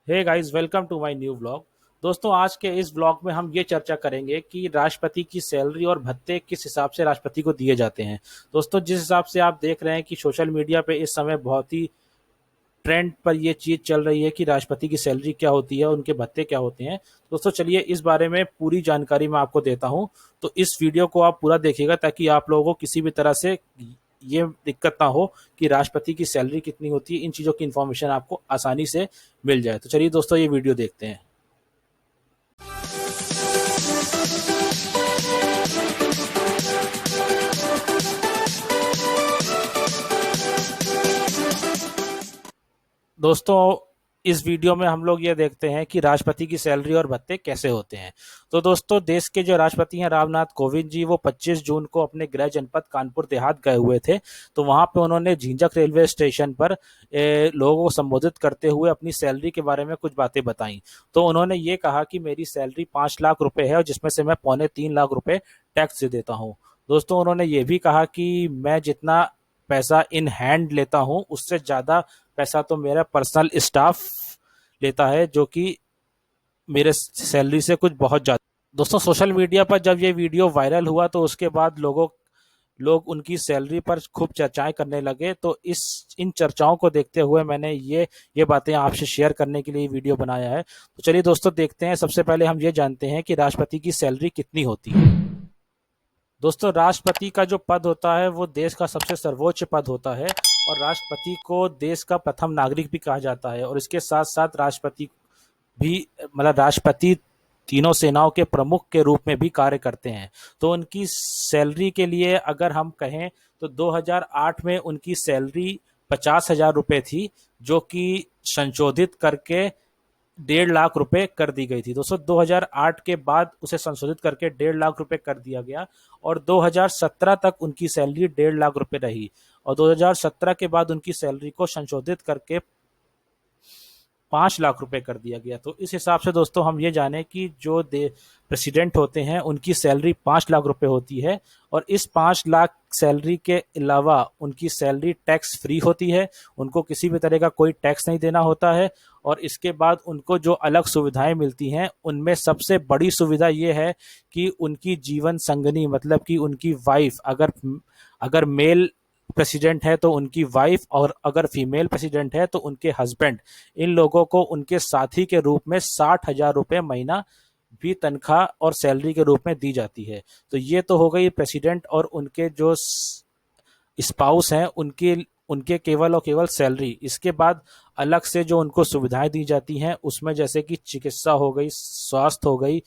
Hey guys, welcome to my new vlog. दोस्तों, आज के इस व्लॉग में हम ये चर्चा करेंगे कि राष्ट्रपति की सैलरी और भत्ते किस हिसाब से राष्ट्रपति को दिए जाते हैं। दोस्तों, जिस हिसाब से आप देख रहे हैं कि सोशल मीडिया पे इस समय बहुत ही ट्रेंड पर ये चीज़ चल रही है कि राष्ट्रपति की सैलरी क्या होती है, उनके भत्ते क्या होते हैं। दोस्तों, चलिए इस बारे में पूरी जानकारी मैं आपको देता हूं। तो इस वीडियो को आप पूरा देखिएगा ताकि आप लोगों को किसी भी तरह से ये दिक्कत ना हो कि राष्ट्रपति की सैलरी कितनी होती है। इन चीज़ों की इन्फॉर्मेशन आपको आसानी से मिल जाए। तो चलिए दोस्तों, ये वीडियो देखते हैं। दोस्तों, इस वीडियो में हम लोग ये देखते हैं कि राष्ट्रपति की सैलरी और भत्ते कैसे होते हैं। तो दोस्तों, देश के जो राष्ट्रपति हैं रामनाथ कोविंद जी, वो 25 जून को अपने गृह जनपद कानपुर देहात गए हुए थे। तो वहां पे उन्होंने झींझक रेलवे स्टेशन पर लोगों को संबोधित करते हुए अपनी सैलरी के बारे में कुछ बातें बताई। तो उन्होंने ये कहा कि मेरी सैलरी 5 लाख रुपए है और जिसमें से मैं 2.25 लाख रुपए टैक्स दे देता हूँ। दोस्तों, उन्होंने ये भी कहा कि मैं जितना पैसा इन हैंड लेता हूँ उससे ज़्यादा पैसा तो मेरा पर्सनल स्टाफ लेता है, जो कि मेरे सैलरी से कुछ बहुत ज़्यादा। दोस्तों, सोशल मीडिया पर जब ये वीडियो वायरल हुआ तो उसके बाद लोग उनकी सैलरी पर खूब चर्चाएं करने लगे। तो इस इन चर्चाओं को देखते हुए मैंने ये बातें आपसे शेयर करने के लिए वीडियो बनाया है। तो चलिए दोस्तों, देखते हैं। सबसे पहले हम ये जानते हैं कि राष्ट्रपति की सैलरी कितनी होती है। दोस्तों, राष्ट्रपति का जो पद होता है वो देश का सबसे सर्वोच्च पद होता है और राष्ट्रपति को देश का प्रथम नागरिक भी कहा जाता है। और इसके साथ साथ राष्ट्रपति भी राष्ट्रपति तीनों सेनाओं के प्रमुख के रूप में भी कार्य करते हैं। तो उनकी सैलरी के लिए अगर हम कहें तो 2008 में उनकी सैलरी 50,000 रुपये थी, जो कि संशोधित करके 1.5 लाख रुपए कर दी गई थी। दोस्तों, 2008 के बाद उसे संशोधित करके 1.5 लाख रुपए कर दिया गया और 2017 तक उनकी सैलरी 1.5 लाख रुपए रही। और 2017 के बाद उनकी सैलरी को संशोधित करके 5 लाख रुपए कर दिया गया। तो इस हिसाब से दोस्तों हम ये जाने कि जो प्रेसिडेंट होते हैं उनकी सैलरी 5 लाख रुपए होती है। और इस 5 लाख सैलरी के अलावा उनकी सैलरी टैक्स फ्री होती है, उनको किसी भी तरह का कोई टैक्स नहीं देना होता है। और इसके बाद उनको जो अलग सुविधाएं मिलती हैं उनमें सबसे बड़ी सुविधा ये है कि उनकी जीवन संगनी, मतलब कि उनकी वाइफ, अगर अगर मेल प्रेसिडेंट है तो उनकी वाइफ, और अगर फीमेल प्रेसिडेंट है तो उनके हस्बैंड, इन लोगों को उनके साथी के रूप में 60,000 रुपये महीना भी तनख्वाह और सैलरी के रूप में दी जाती है। तो ये तो हो गई प्रेसिडेंट और उनके जो स्पाउस हैं उनके उनके केवल और केवल सैलरी। इसके बाद अलग से जो उनको सुविधाएं दी जाती हैं उसमें जैसे कि चिकित्सा हो गई, स्वास्थ्य हो गई,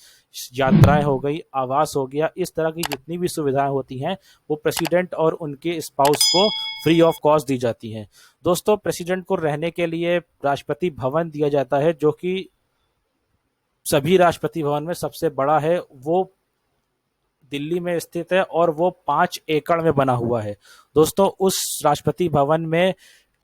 यात्राएं हो गई, आवास हो गया, इस तरह की जितनी भी सुविधाएं होती हैं वो प्रेसिडेंट और उनके स्पाउस को फ्री ऑफ कॉस्ट दी जाती हैं। दोस्तों, प्रेसिडेंट को रहने के लिए राष्ट्रपति भवन दिया जाता है, जो कि सभी राष्ट्रपति भवन में सबसे बड़ा है। वो दिल्ली में स्थित है और वो 5 एकड़ में बना हुआ है। दोस्तों, उस राष्ट्रपति भवन में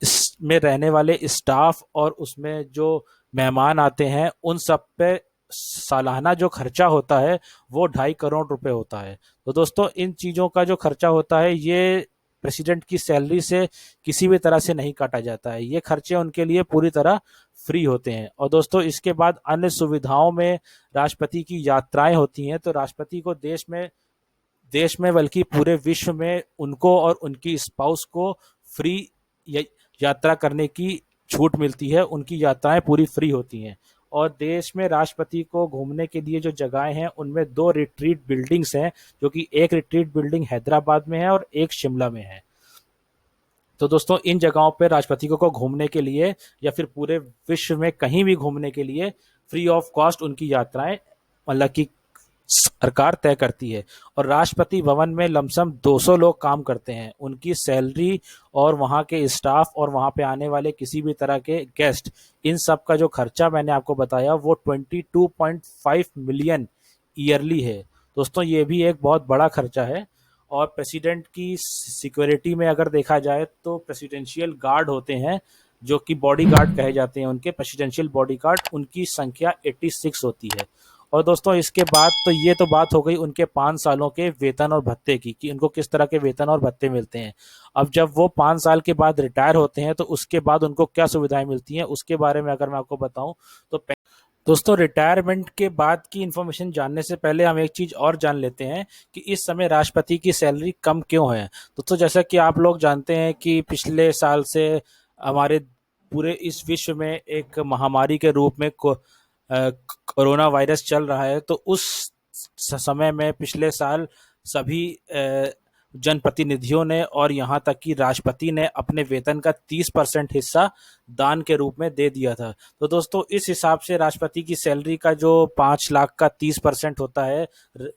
इसमें रहने वाले स्टाफ और उसमें जो मेहमान आते हैं उन सब पे सालाना जो खर्चा होता है वो 2.5 करोड़ रुपए होता है। तो दोस्तों, इन चीज़ों का जो खर्चा होता है ये प्रेसिडेंट की सैलरी से किसी भी तरह से नहीं काटा जाता है। ये खर्चे उनके लिए पूरी तरह फ्री होते हैं। और दोस्तों, इसके बाद अन्य सुविधाओं में राष्ट्रपति की यात्राएं होती हैं। तो राष्ट्रपति को देश में बल्कि पूरे विश्व में उनको और उनकी स्पाउस को फ्री यात्रा करने की छूट मिलती है। उनकी यात्राएं पूरी फ्री होती हैं। और देश में राष्ट्रपति को घूमने के लिए जो जगहें हैं उनमें 2 रिट्रीट बिल्डिंग्स हैं, जो कि एक रिट्रीट बिल्डिंग हैदराबाद में है और एक शिमला में है। तो दोस्तों, इन जगहों पर राष्ट्रपति को घूमने के लिए या फिर पूरे विश्व में कहीं भी घूमने के लिए फ्री ऑफ कॉस्ट उनकी यात्राएं मतलब कि सरकार तय करती है। और राष्ट्रपति भवन में लमसम 200 लोग काम करते हैं। उनकी सैलरी और वहाँ के स्टाफ और वहाँ पे आने वाले किसी भी तरह के गेस्ट, इन सब का जो खर्चा मैंने आपको बताया वो 22.5 मिलियन ईयरली है। दोस्तों, ये भी एक बहुत बड़ा खर्चा है। और प्रेसिडेंट की सिक्योरिटी में अगर देखा जाए तो प्रेसिडेंशियल गार्ड होते हैं, जो कि बॉडी गार्ड कहे जाते हैं। उनके प्रेसिडेंशियल बॉडी गार्ड, उनकी संख्या 86 होती है। और दोस्तों इसके बाद तो ये तो बात हो गई उनके 5 सालों के वेतन और भत्ते की, कि उनको किस तरह के वेतन और भत्ते मिलते हैं। अब जब वो 5 साल के बाद रिटायर होते हैं तो उसके बाद उनको क्या सुविधाएं मिलती हैं, उसके बारे में अगर मैं आपको बताऊं तो दोस्तों रिटायरमेंट के बाद की इंफॉर्मेशन जानने से पहले हम एक चीज और जान लेते हैं कि इस समय राष्ट्रपति की सैलरी कम क्यों है। दोस्तों जैसा कि आप लोग जानते हैं कि पिछले साल से हमारे पूरे इस विश्व में एक महामारी के रूप में कोरोना वायरस चल रहा है, तो उस समय में पिछले साल सभी जनप्रतिनिधियों ने और यहाँ तक कि राष्ट्रपति ने अपने वेतन का 30% हिस्सा दान के रूप में दे दिया था। तो दोस्तों इस हिसाब से राष्ट्रपति की सैलरी का जो 5 लाख का 30% होता है,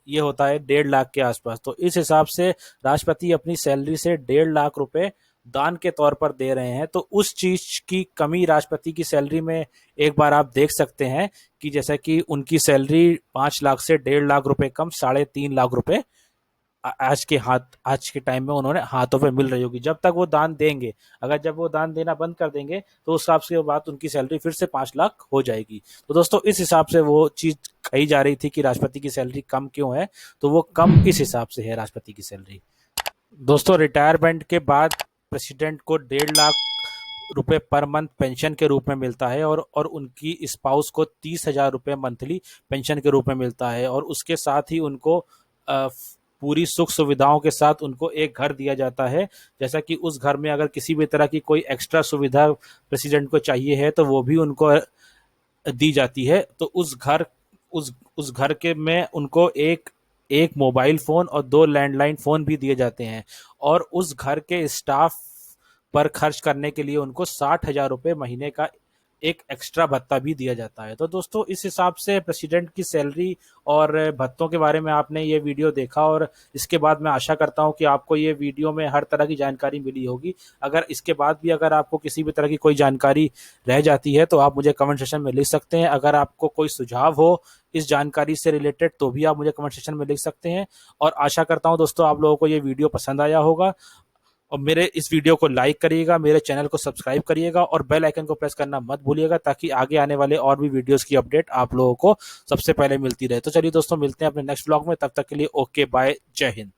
ये होता है 1.5 लाख के आसपास। तो इस हिसाब से राष्ट्रपति अपनी सैलरी से 1.5 लाख रुपए दान के तौर पर दे रहे हैं। तो उस चीज की कमी राष्ट्रपति की सैलरी में एक बार आप देख सकते हैं कि जैसा कि उनकी सैलरी 5 लाख से 1.5 लाख रुपए कम 3.5 लाख रुपए आज के टाइम में उन्होंने हाथों पे मिल रही होगी, जब तक वो दान देंगे। अगर जब वो दान देना बंद कर देंगे तो उस हिसाब से बात उनकी सैलरी फिर से 5 लाख हो जाएगी। तो दोस्तों इस हिसाब से वो चीज कही जा रही थी कि राष्ट्रपति की सैलरी कम क्यों है, तो वो कम इस हिसाब से है राष्ट्रपति की सैलरी। दोस्तों रिटायरमेंट के बाद प्रेसिडेंट को 1.5 लाख रुपए पर मंथ पेंशन के रूप में मिलता है, और उनकी स्पाउस को 30,000 रुपए मंथली पेंशन के रूप में मिलता है। और उसके साथ ही उनको पूरी सुख सुविधाओं के साथ उनको एक घर दिया जाता है। जैसा कि उस घर में अगर किसी भी तरह की कोई एक्स्ट्रा सुविधा प्रेसिडेंट को चाहिए है तो वो भी उनको दी जाती है। तो उस घर के में उनको एक एक मोबाइल फोन और 2 लैंडलाइन फोन भी दिए जाते हैं। और उस घर के स्टाफ पर खर्च करने के लिए उनको 60,000 रुपये महीने का एक एक्स्ट्रा भत्ता भी दिया जाता है। तो दोस्तों इस हिसाब से प्रेसिडेंट की सैलरी और भत्तों के बारे में आपने ये वीडियो देखा, और इसके बाद मैं आशा करता हूँ कि आपको ये वीडियो में हर तरह की जानकारी मिली होगी। अगर इसके बाद भी अगर आपको किसी भी तरह की कोई जानकारी रह जाती है तो आप मुझे कमेंट सेक्शन में लिख सकते हैं। अगर आपको कोई सुझाव हो इस जानकारी से रिलेटेड तो भी आप मुझे कमेंट सेक्शन में लिख सकते हैं। और आशा करता हूँ दोस्तों आप लोगों को ये वीडियो पसंद आया होगा, और मेरे इस वीडियो को लाइक करिएगा, मेरे चैनल को सब्सक्राइब करिएगा और बेल आइकन को प्रेस करना मत भूलिएगा, ताकि आगे आने वाले और भी वीडियोस की अपडेट आप लोगों को सबसे पहले मिलती रहे। तो चलिए दोस्तों मिलते हैं अपने नेक्स्ट व्लॉग में, तब तक के लिए ओके बाय, जय हिंद।